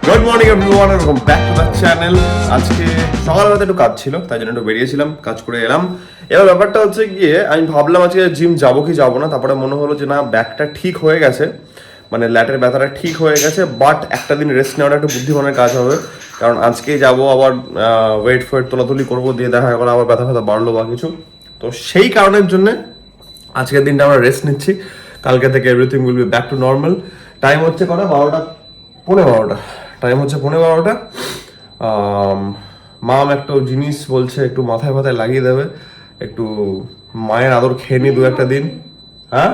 Good morning everyone, welcome back to the channel. আজকে সকালবেলাতে একটু কাজ ছিল, তাই জন্য একটু বেরিয়েছিলাম, কাজ করে এলাম। এবার ব্যাপারটা হচ্ছে গিয়ে আমি ভাবলাম আজকে জিম যাবো কি যাবো না, তারপরে মনে হলো যে না, ব্যাকটা ঠিক হয়ে গেছে, মানে ল্যাটের ব্যথাটা ঠিক হয়ে গেছে, বাট একটা দিন রেস্ট নেওয়াটা একটু বুদ্ধিমানের কাজ হবে। কারণ আজকেই যাবো, আবার ওয়েট ফোয়েট তোলাতুলি করবো, দিয়ে দেখা করে আবার ব্যথা ব্যথা বাড়লো বা কিছু। তো সেই কারণের জন্যে আজকের দিনটা আমরা রেস্ট নিচ্ছি। কালকে থেকে everything will be back to normal. Time হচ্ছে কটা, 12টা, টাইম হচ্ছে 12:15। মাম একটা জিনিস বলছে একটু মাথায় মাথায় লাগিয়ে দেবে, একটু মায়ের আদর খেয়ে নি দু একটা দিন। হ্যাঁ,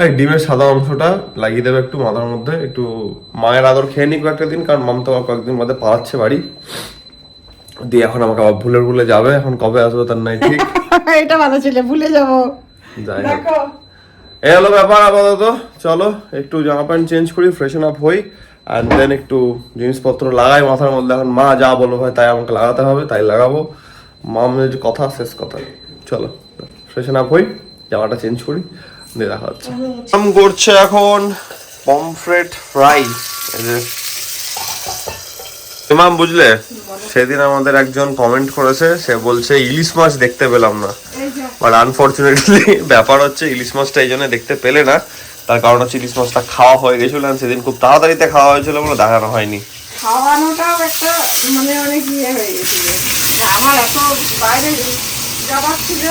এই ডিমের সাদা অংশটা লাগিয়ে দেবে একটু মাথার মধ্যে, একটু মায়ের আদর খেয়ে নি কয়েকটা দিন, কারণ মাম তো কয়েকদিন বাদে পালাচ্ছে বাড়ি দিয়ে। এখন আমাকে আবার ভুলে যাবে, এখন কবে আসবে তার নাই ঠিক। এটা ভালো ছিল, ভুলে যাবো। যাই হোক, এই হলো ব্যাপার। আপাতত চলো একটু জামা প্যান্ট চেঞ্জ করি, ফ্রেশন আপ হই, আর দেন একটু জিনিসপত্র লাগাই মাথার মধ্যে। এখন মা যা বলো হয় তাই আমাকে লাগাতে হবে, তাই লাগাবো। মামের যে কথা, শেষ কথা। চলো ফ্রেশন আপ হই, জামাটা চেঞ্জ করি, দিয়ে দেখা হচ্ছে। আম করছে এখন পমফ্রেট ফ্রাই। এই যে ইমাম, বুঝলে সেদিন আমাদের একজন কমেন্ট করেছে, সে বলছে ইলিশ মাছ দেখতে পেলাম না, বাট আনফরচুনেটলি ব্যাপার হচ্ছে ইলিশ মাছটা এই জন্য দেখতে পেলে না, তার কারণ হচ্ছে ইলিশ মাছটা খাওয়া হয়ে গেছিল, সেদিন খুব তাড়াতাড়িতে খাওয়া হয়েছিল বলে দেখানো হয়নি। খাওয়ানোটাও একটা মানে অনেক ইয়ে হয়ে গেছিল, আমার এত বাইরে যাবার ছিল।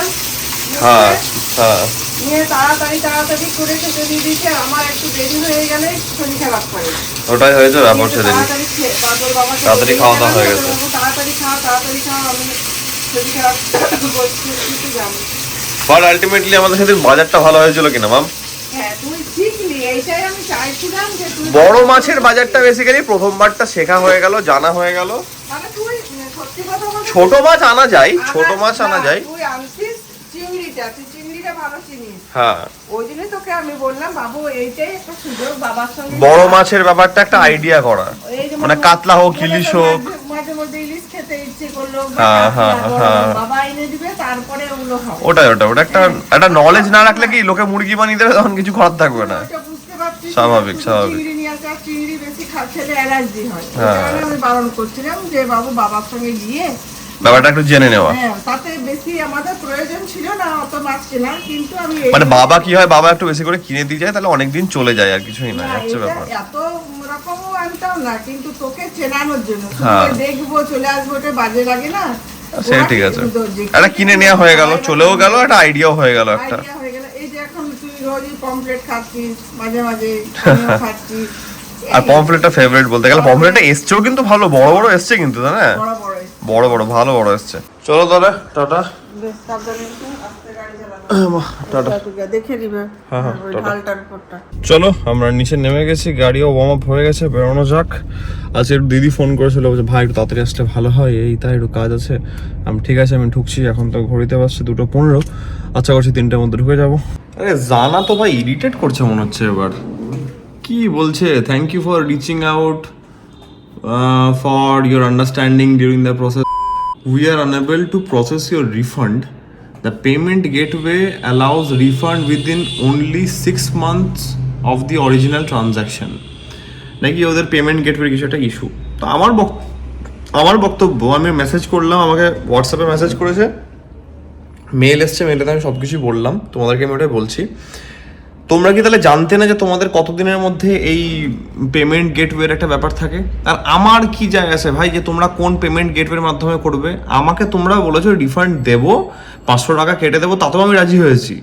হ্যাঁ হ্যাঁ, নিয়ে তাড়াতাড়ি করে খেতে দিয়ে দিচ্ছে, আমার একটু দেরি হয়ে গেলে শরীর খারাপ করে। ওটাই হয়েছে ব্যাপার সেদিন, তাড়াতাড়ি খাওয়া দাওয়া হয়ে গেছে। তাড়াতাড়ি খাও, আমি শরীর খারাপ করছি কিছু জানি। বাট আলটিমেটলি আমাদের সাথে বাজারটা ভালো হয়েছিল কিনা মাম? হ্যাঁ, তুই শিখলি, এইটাই আমি চাইছিলাম যে তুই বড় মাছের বাজারটা বেসিক্যালি প্রথমবারটা শেখা হয়ে গেল, জানা হয়ে গেল। মানে তুই সত্যি কথা বলতে ছোট মাছ আনা যায়, ছোট মাছ আনা যায়। তুই আনছিস চিংড়িটা, তুই চিংড়িটা ভালো চিনিস। হ্যাঁ, ওই জন্য তোকে আমি বললাম বাবু, এইটাই একটা সুযোগ বাবার সঙ্গে বড় মাছের ব্যাপারটা একটা আইডিয়া করা, এই যে মানে কাতলা হোক, ইলিশ হোক। মাঝে মধ্যে ইলিশ খেতে ইচ্ছে করলো, হ্যাঁ, হ্যাঁ, হ্যাঁ। বাবা এনে দিবে, তারপরে ওগুলো হবে। ওটা একটা নলেজ না রাখলে কি লোকে মুরগি বানিয়ে দেবে, তখন কিছু করার থাকবে না। ওটা বুঝতে পারছিস, স্বাভাবিক। চিংড়ি নিয়ে আসা, চিংড়ি বেশি খেলে অ্যালার্জি হয়। তাহলে আমি বারণ করছিলাম যে বাবু বাবার সঙ্গে গিয়ে ব্যাপারটা একটু জেনে নেওয়া। হ্যাঁ, তাতে বেশি আমাদের প্রয়োজন ছিল না অত মাছ কেনার, কিন্তু আমি মানে বাবা কি হয়, বাবা একটু বেশি করে কিনে দিয়ে যায়, তাহলে অনেকদিন চলে যায়, আর কিছুই না, হচ্ছে ব্যাপার। এত রকমও আনতাম না, কিন্তু তোকে চেনানোর জন্য, হ্যাঁ। দেখবো চলে আসবো, ওটা বাজে লাগে না। সে ঠিক আছে, একটা কিনে নেওয়া হয়ে গেল, চলেও গেল, একটা আইডিয়াও হয়ে গেল একটা। আইডিয়া হয়ে গেল। এই যে এখন তুই রোজই পমফ্রেট খাচ্ছিস, মাঝে মাঝে আমিও খাচ্ছি। আর পমফ্রেটটা ফেভারিট বলতে গেলে, পমফ্রেটটা এসছেও কিন্তু ভালো, বড় বড় এসছে কিন্তু, তাই না? বড় বড় বড় বড় ভালো বড় এসছে। চলো তাহলে টাটা। বেশ, সাবধানে একটু আস্তে গাড়ি চালানো। টাটা। দেখে নিবে হ্যাঁ, ওই টাটা। ঢালটার উপরটা। চলো আমরা নিচে নেমে গেছি, গাড়িও ওয়ার্ম আপ হয়ে গেছে, বেরোনো যাক। আজকে একটু দিদি ফোন করেছিল, বলছে ভাই একটু তাড়াতাড়ি আসলে ভালো হয়, এই তাই একটু কাজ আছে। আমি ঠিক আছে, আমি ঢুকছি। এখন তো ঘড়িতে বাজছে 2:15, আচ্ছা করছি 3টার মধ্যে ঢুকে যাবো। আরে জানা তো ভাই ইরিটেট করছে মনে হচ্ছে এবার। কি বলছে, thank you for reaching out for your understanding during the process, we are unable to process your refund, the payment gateway allows refund within only 6 months of the original transaction। নাকি ওদের payment gateway কিছু একটা issue. তো আমার বক্তব্য, আমি message করলাম, আমাকে হোয়াটসঅ্যাপে মেসেজ করেছে, মেল এসছে, মেলেতে আমি সব কিছুই বললাম, তোমাদেরকে আমি ওটাই বলছি। তোমরা কি তাহলে জানতে না যে তোমাদের কতদিনের মধ্যে এই পেমেন্ট গেটওয়ের একটা ব্যাপার থাকে? আর আমার কি যায় আসে ভাই যে তোমরা কোন পেমেন্ট গেটওয়ের মাধ্যমে করবে? আমাকে তোমরা বলেছো রিফান্ড দেবো, 500 টাকা কেটে দেবো, তাতেও আমি রাজি হয়েছি।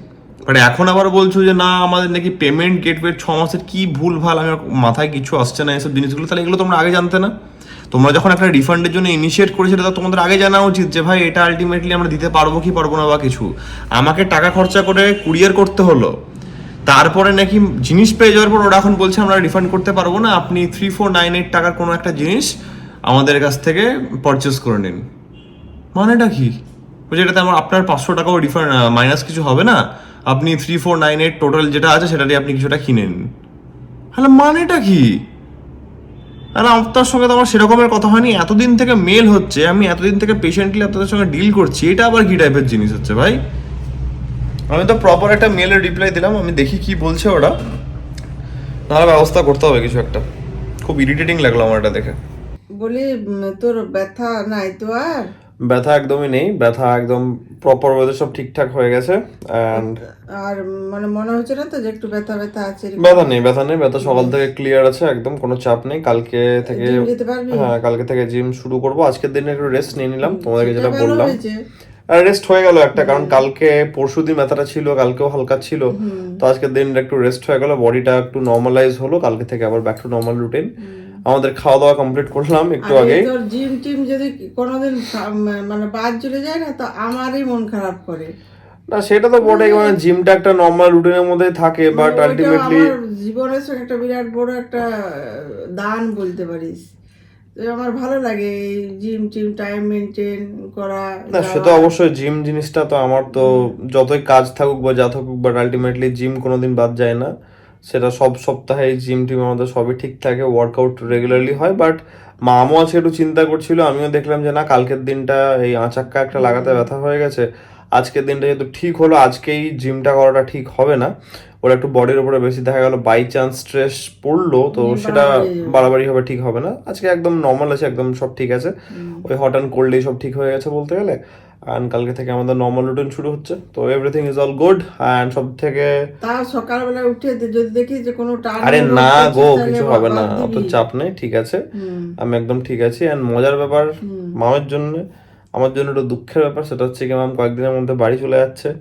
বাট এখন আবার বলছো যে না, আমাদের নাকি পেমেন্ট গেটওয়ে 6 মাসের, কি ভুল ভাল, আমি মাথায় কিছু আসছে না এসব জিনিসগুলো। তাহলে এগুলো তোমরা আগে জানতে না? তোমরা যখন একটা রিফান্ডের জন্য ইনিশিয়েট করেছিলে, তা তোমাদের আগে জানা উচিত যে ভাই এটা আলটিমেটলি আমরা দিতে পারবো কি পারবো না বা কিছু। আমাকে টাকা খরচা করে কুরিয়ার করতে হলো, তারপরে নাকি জিনিস পেয়ে যাওয়ার পর ওরা এখন বলছে আমরা রিফান্ড করতে পারবো না, আপনি 3498 টাকার কোনো একটা জিনিস আমাদের কাছ থেকে পারচেস করে নিন। মানেটা কি? বলছে এটাতে আপনার 500 টাকাও রিফান্ড মাইনাস কিছু হবে না, আপনি 3498 টোটাল যেটা আছে সেটা দিয়ে আপনি কিছুটা কিনে নিন। হ্যাঁ, মানেটা কি? আর আপনার সঙ্গে তো আমার সেরকমের কথা হয়নি, এতদিন থেকে মেল হচ্ছে, আমি এতদিন থেকে পেশেন্টলি আপনাদের সঙ্গে ডিল করছি, এটা আবার কি টাইপের জিনিস হচ্ছে ভাই? আমি তো প্রপার একটা মেলের রিপ্লাই দিলাম, আমি দেখি কি বলছে ওরা, নাহলে ব্যবস্থা করতে হবে কিছু একটা। খুব ইরিটেটিং লাগলো আমার এটা দেখে। বলি তোর ব্যথা নাই তো আর? ব্যথা একদমই নেই, ব্যথা একদম প্রপার ওয়েতে সব ঠিকঠাক হয়ে গেছে। অ্যান্ড আর মানে মনে হচ্ছে না তো যে একটু ব্যথা ব্যথা আছে এরকম? ব্যথা নেই, ব্যথা নেই, ব্যথা সকাল থেকে ক্লিয়ার আছে একদম, কোনো চাপ নেই। কালকে থেকে জিম যেতে পারবি? হ্যাঁ কালকে থেকে জিম শুরু করব। আজকের দিনে একটু রেস্ট নিয়ে নিলাম, তোমাদেরকে সেটা যেটা ভালো বললাম। হয়েছে। আর রেস্ট হয়ে গেল একটা, কারণ কালকে পরশুদিন ব্যথাটা ছিল, কালকেও হালকা ছিল, তো আজকের দিনটা একটু রেস্ট হয়ে গেল, বডিটা একটু নর্মালাইজ হলো। কালকে থেকে আবার ব্যাক টু নর্মাল রুটিন। আমাদের খাওয়া দাওয়া কমপ্লিট করলাম একটু আর আগে। এই তোর জিম টিম যদি কোনোদিন মানে বাদ চলে যায় না, তো আমারই মন খারাপ করে। না সেটা তো বটেই, মানে জিমটা একটা নর্মাল রুটিনের মধ্যে থাকে, বাট ওইটা আলটিমেটলি আমার জীবনের সঙ্গে একটা বিরাট বড় একটা দান বলতে পারিস। তো আমার ভালো লাগে এই জিম টিম টাইম মেনটেন করা। না সে তো অবশ্যই, জিম জিনিসটা তো আমার তো যতই কাজ থাকুক বা যা থাকুক, বাট আলটিমেটলি জিম কোনোদিন বাদ যায় না। সেটা সব সপ্তাহে জিম টিম আমাদের সবই ঠিক থাকে, ওয়ার্কআউট রেগুলারলি হয়। বাট মামও আজকে একটু চিন্তা করছিল, আমিও দেখলাম যে না কালকের দিনটা এই আঁচাক্কা একটা লাগাতে ব্যথা হয়ে গেছে, আজকের দিনটা যেহেতু ঠিক হলো, আজকেই জিমটা করাটা ঠিক হবে না। ওর একটু বডির উপরে বেশি দেখা গেল বাই চান্স স্ট্রেস পড়লো, তো সেটা বাড়াবাড়ি হবে, ঠিক হবে না। আজকে একদম নর্মাল আছে, একদম সব ঠিক আছে। ওই হট অ্যান্ড কোল্ডেই সব ঠিক হয়ে গেছে বলতে গেলে। অ্যান্ড কালকে থেকে আমাদের নর্মাল রুটিন শুরু হচ্ছে, তো everything is all good. And সব থেকে তাও সকালবেলা উঠে যদি দেখি যে কোনো টান আরে না গো, কিছু হবে না, অত চাপ নেই, ঠিক আছে, আমি একদম ঠিক আছি। অ্যান্ড মজার ব্যাপার মামের জন্য, আমার জন্য একটু দুঃখের ব্যাপার, সেটা হচ্ছে কি মাম কয়েকদিনের মধ্যে বাড়ি চলে যাচ্ছে,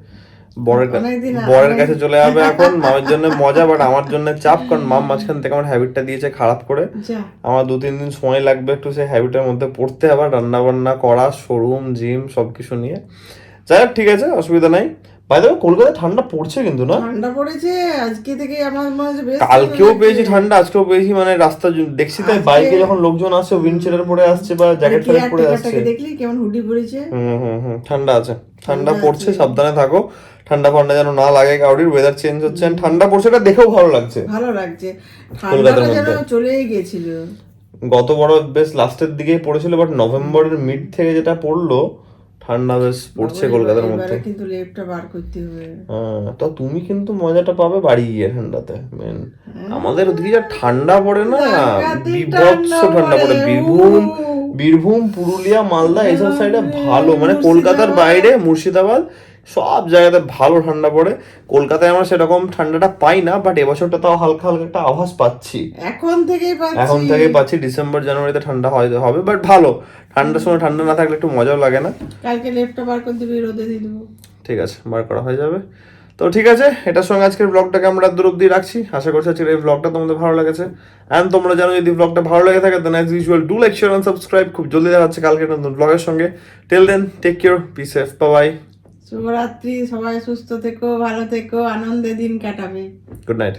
বরের কাছে চলে যাবে এখন। মামের জন্য মজা, বাট আমার জন্য চাপ, কারণ মাম মাঝখান থেকে আমার হ্যাবিটটা দিয়েছে খারাপ করে। আমার 2-3 দিন সময় লাগবে একটু সেই হ্যাবিটের মধ্যে পড়তে, আবার রান্না বান্না করা, শোরুম জিম সবকিছু নিয়ে। যাই হোক ঠিক আছে, অসুবিধা নাই। বাই দ্য ওয়ে কলকাতায় ঠান্ডা পড়ছে কিন্তু না? ঠান্ডা পড়েছে আজকে থেকে, আমার মনে হচ্ছে বেশ কালকেও পেয়েছি ঠান্ডা, আজকেও পেয়েছি, মানে রাস্তা দেখছি তাই বাইকে যখন লোকজন আসছে উইন্ডশিল্ডার পরে আসছে বা জ্যাকেট ফ্যাকেট পরে আসছে। দেখলি কেমন হুডি পরেছে। ঠান্ডা আছে, ঠান্ডা পড়ছে, সাবধানে থাকো, ঠান্ডা ফান্ডা যেন না লাগে কাউরির। ওয়েদার চেঞ্জ হচ্ছে, and ঠান্ডা পড়ছে, এটা দেখেও ভালো লাগছে। ভালো লাগছে, ঠান্ডাটা যেন চলেই গেছিল। গত বড় বেশ লাস্টের দিকেই পড়েছিল, বাট নভেম্বরের মিড থেকে যেটা পড়লো ঠান্ডা বেশ পড়ছে কলকাতার মধ্যে। কিন্তু লেপটা বার করতে হবে। তো তুমি কিন্তু মজাটা পাবে বাড়ি গিয়ে ঠান্ডাতে। মেন আমাদের ওদিকে যা ঠান্ডা পড়ে না, বিভৎস ঠান্ডা পড়ে। বীরভূম পুরুলিয়া মালদা এইসব সাইডে ভালো, মানে কলকাতার বাইরে মুর্শিদাবাদ সব জায়গাতে ভালো ঠান্ডা পড়ে। কলকাতায় আমরা সেরকম ঠান্ডাটা পাই না, বাট এবছরটা তাও হালকা হালকা একটা আভাস পাচ্ছি। এখন থেকেই পাচ্ছি ডিসেম্বর জানুয়ারিতে ঠান্ডা হবে, বাট ভালো। ঠান্ডার সময় ঠান্ডা না থাকলে একটু মজাও লাগে না। কালকে লেপটা বার করে দিবি, রোদে দিয়ে দেবো। ঠিক আছে, বার করা হয়ে যাবে। তো ঠিক আছে, এটার সঙ্গে আজকের ব্লগটাকে আমরা দূর অব্দি রাখছি। আশা করছি আজকের এই ব্লগটা তোমাদের ভালো লেগেছে। অ্যান্ড তোমরা জানো যদি ব্লগটা ভালো লেগে থাকে, then as usual do like share and subscribe. খুব জলদি দেখা হচ্ছে কালকে নতুন ব্লগের সঙ্গে। Till then take care, be safe, bye. শুভরাত্রি, সবাই সুস্থ থেকো, ভালো থেকো, আনন্দে দিন কাটাবে। Good night.